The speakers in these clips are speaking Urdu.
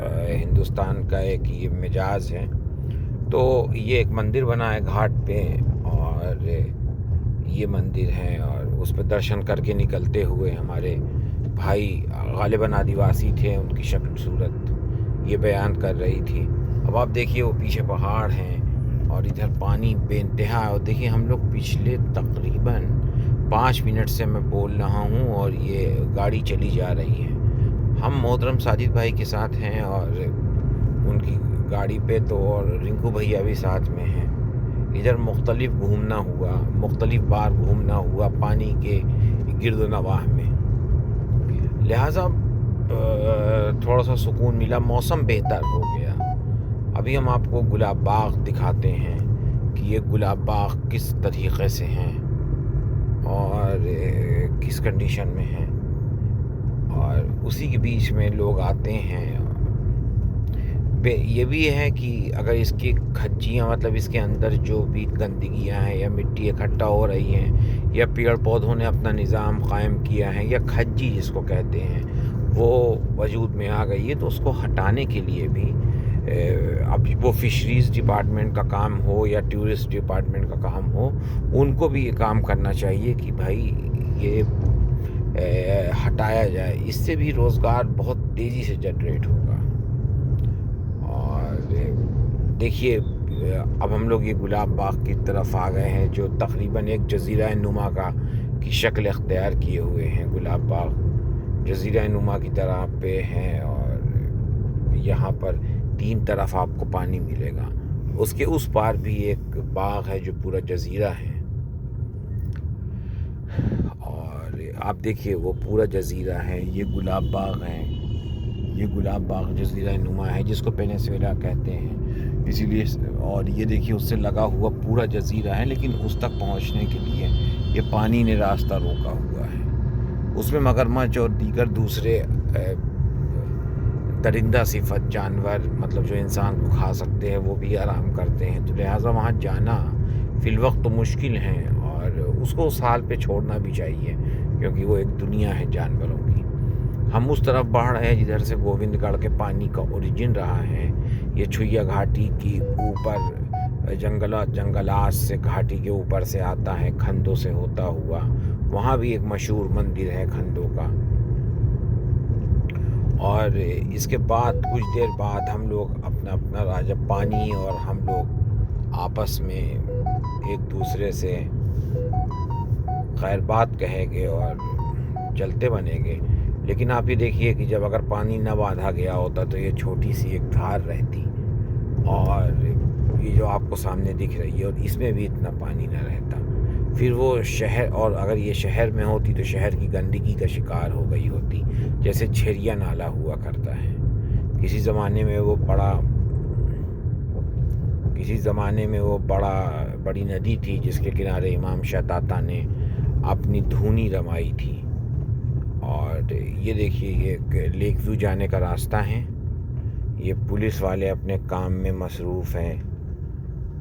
ہندوستان کا ایک یہ مزاج ہے. تو یہ ایک مندر بنا ہے گھاٹ پہ، اور یہ مندر ہے، اور اس پہ درشن کر کے نکلتے ہوئے ہمارے بھائی غالباً آدیواسی تھے، ان کی شکل صورت یہ بیان کر رہی تھی. اب آپ دیکھیے وہ پیچھے پہاڑ ہیں اور ادھر پانی بے انتہا ہے. اور دیکھیے ہم لوگ پچھلے تقریباً 5 منٹ سے میں بول رہا ہوں اور یہ گاڑی چلی جا رہی ہے. ہم محترم ساجد بھائی کے ساتھ ہیں اور ان کی گاڑی پہ تو، اور رنکو بھیا بھی ساتھ میں ہیں. ادھر مختلف بار گھومنا ہوا پانی کے گرد و نواح میں، لہٰذا تھوڑا سا سکون ملا، موسم بہتر ہو گیا. ابھی ہم آپ کو گلاب باغ دکھاتے ہیں کہ یہ گلاب باغ کس طریقے سے ہیں اور کس کنڈیشن میں ہیں، اور اسی کے بیچ میں لوگ آتے ہیں. یہ بھی ہے کہ اگر اس کی کھجیاں، مطلب اس کے اندر جو بھی گندگیاں ہیں یا مٹی اکٹھا ہو رہی ہیں یا پیڑ پودوں نے اپنا نظام قائم کیا ہے یا کھجی جس کو کہتے ہیں وہ وجود میں آ گئی ہے، تو اس کو ہٹانے کے لیے بھی اب وہ فشریز ڈپارٹمنٹ کا کام ہو یا ٹورسٹ ڈپارٹمنٹ کا کام ہو، ان کو بھی یہ کام کرنا چاہیے کہ بھائی یہ ہٹایا جائے. اس سے بھی روزگار بہت تیزی سے جنریٹ ہوگا. اور دیکھیے اب ہم لوگ یہ گلاب باغ کی طرف آ گئے ہیں، جو تقریباً ایک جزیرہ نما کی شکل اختیار کیے ہوئے ہیں. گلاب باغ جزیرہ نما کی طرح پہ ہیں، اور یہاں پر 3 طرف آپ کو پانی ملے گا. اس کے اس پار بھی ایک باغ ہے جو پورا جزیرہ ہے، اور آپ دیکھیے وہ پورا جزیرہ ہے. یہ گلاب باغ ہے، یہ گلاب باغ جزیرہ نما ہے جس کو پینیسویلا کہتے ہیں اسی لیے. اور یہ دیکھیے اس سے لگا ہوا پورا جزیرہ ہے، لیکن اس تک پہنچنے کے لیے یہ پانی نے راستہ روکا ہوا ہے. اس میں مگرمچھ اور دیگر دوسرے درندہ صفت جانور، مطلب جو انسان کو کھا سکتے ہیں، وہ بھی آرام کرتے ہیں. تو لہٰذا وہاں جانا فی الوقت تو مشکل ہے، اور اس کو اس حال پہ چھوڑنا بھی چاہیے کیونکہ وہ ایک دنیا ہے جانوروں کی. ہم اس طرف بڑھ رہے ہیں جدھر سے گووند گڑھ کے پانی کا اوریجن رہا ہے. یہ چھویا گھاٹی کی اوپر جنگلات سے گھاٹی کے اوپر سے آتا ہے، کھندوں سے ہوتا ہوا. وہاں بھی ایک مشہور مندر ہے کھندوں کا. اور اس کے بعد کچھ دیر بعد ہم لوگ اپنا راجہ پانی اور ہم لوگ آپس میں ایک دوسرے سے خیر بات کہیں گے اور چلتے بنیں گے. لیکن آپ یہ دیکھیے کہ جب اگر پانی نہ باندھا گیا ہوتا تو یہ چھوٹی سی ایک دھار رہتی، اور یہ جو آپ کو سامنے دکھ رہی ہے، اور اس میں بھی اتنا پانی نہ رہتا. پھر وہ شہر، اور اگر یہ شہر میں ہوتی تو شہر کی گندگی کا شکار ہو گئی ہوتی، جیسے چھیریا نالا ہوا کرتا ہے. کسی زمانے میں وہ بڑی ندی تھی جس کے کنارے امام شاہ تاتا نے اپنی دھونی رمائی تھی. اور یہ دیکھیے یہ لیک ویو جانے کا راستہ ہے. یہ پولیس والے اپنے کام میں مصروف ہیں،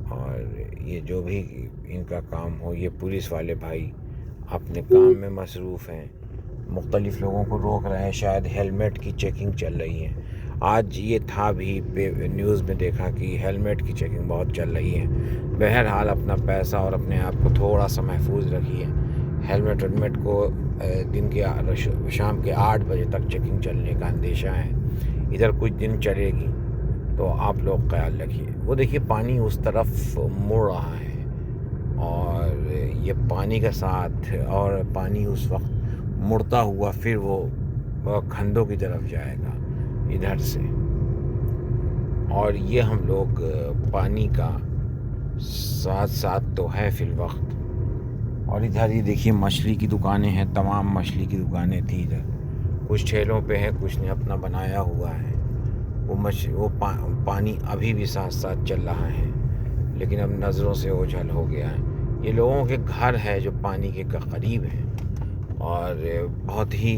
اور یہ جو بھی ان کا کام ہو، یہ پولیس والے بھائی اپنے کام میں مصروف ہیں. مختلف لوگوں کو روک رہے ہیں، شاید ہیلمٹ کی چیکنگ چل رہی ہے. آج یہ تھا بھی نیوز میں دیکھا کہ ہیلمٹ کی چیکنگ بہت چل رہی ہے. بہرحال اپنا پیسہ اور اپنے آپ کو تھوڑا سا محفوظ رکھیے. ہیلمٹ کو دن کے شام کے 8 بجے تک چیکنگ چلنے کا اندیشہ ہے. ادھر کچھ دن چلے گی تو آپ لوگ خیال رکھیے. وہ دیکھیے پانی اس طرف مڑ رہا ہے، اور یہ پانی کا ساتھ، اور پانی اس وقت مڑتا ہوا پھر وہ کھندوں کی طرف جائے گا ادھر سے. اور یہ ہم لوگ پانی کا ساتھ تو ہے فی الوقت. اور ادھر ہی دیکھیے مچھلی کی دکانیں ہیں، تمام مچھلی کی دکانیں تھی ادھر. کچھ ٹھیلوں پہ ہے، کچھ نے اپنا بنایا ہوا ہے. وہ پانی ابھی بھی ساتھ چل رہا ہے، لیکن اب نظروں سے اوجھل ہو گیا ہے. یہ لوگوں کے گھر ہے جو پانی کے قریب ہیں، اور بہت ہی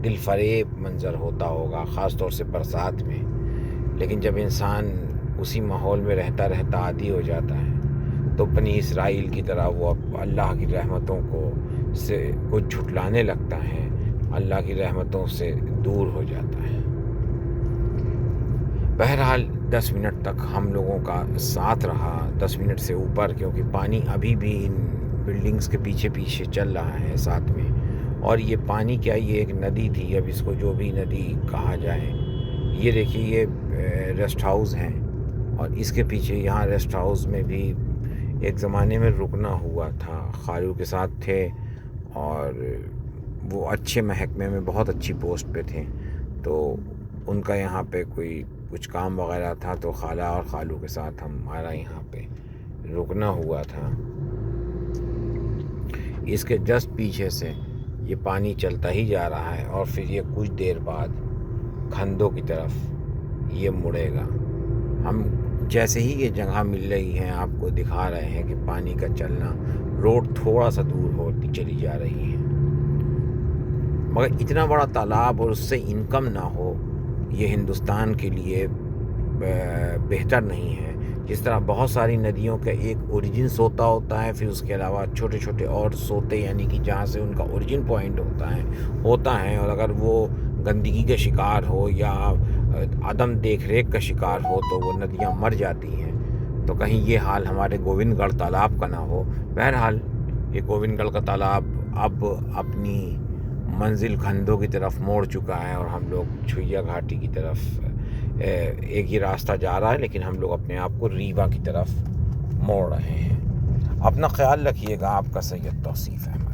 دل فریب منظر ہوتا ہوگا خاص طور سے برسات میں. لیکن جب انسان اسی ماحول میں رہتا عادی ہو جاتا ہے تو بنی اسرائیل کی طرح وہ اللہ کی رحمتوں کو جھٹلانے لگتا ہے، اللہ کی رحمتوں سے دور ہو جاتا ہے. بہرحال 10 منٹ تک ہم لوگوں کا ساتھ رہا، 10 منٹ سے اوپر، کیونکہ پانی ابھی بھی ان بلڈنگز کے پیچھے پیچھے چل رہا ہے ساتھ میں. اور یہ پانی کیا، یہ ایک ندی تھی، اب اس کو جو بھی ندی کہا جائے. یہ دیکھیے یہ ریسٹ ہاؤس ہیں، اور اس کے پیچھے یہاں ریسٹ ہاؤس میں بھی ایک زمانے میں رکنا ہوا تھا. خالو کے ساتھ تھے اور وہ اچھے محکمے میں بہت اچھی پوسٹ پہ تھے، تو ان کا یہاں پہ کوئی کچھ کام وغیرہ تھا، تو خالہ اور خالو کے ساتھ ہمارا یہاں پہ رکنا ہوا تھا. اس کے جسٹ پیچھے سے یہ پانی چلتا ہی جا رہا ہے، اور پھر یہ کچھ دیر بعد کھندوں کی طرف یہ مڑے گا. ہم جیسے ہی یہ جگہ مل رہی ہے آپ کو دکھا رہے ہیں کہ پانی کا چلنا، روڈ تھوڑا سا دور ہوتی چلی جا رہی ہے. مگر اتنا بڑا تالاب اور اس سے انکم نہ ہو، یہ ہندوستان کے لیے بہتر نہیں ہے. جس طرح بہت ساری ندیوں کا ایک اوریجن سوتا ہوتا ہے، پھر اس کے علاوہ چھوٹے چھوٹے اور سوتے، یعنی کہ جہاں سے ان کا اوریجن پوائنٹ ہوتا ہے، اور اگر وہ گندگی کا شکار ہو یا عدم دیکھ ریکھ کا شکار ہو تو وہ ندیاں مر جاتی ہیں. تو کہیں یہ حال ہمارے گووند گڑھ تالاب کا نہ ہو. بہرحال یہ گووند گڑھ کا تالاب اب اپنی منزل کھندوں کی طرف موڑ چکا ہے، اور ہم لوگ چھوئیا گھاٹی کی طرف ایک ہی راستہ جا رہا ہے، لیکن ہم لوگ اپنے آپ کو ریوا کی طرف موڑ رہے ہیں. اپنا خیال رکھیے گا. آپ کا سید توصیف احمد.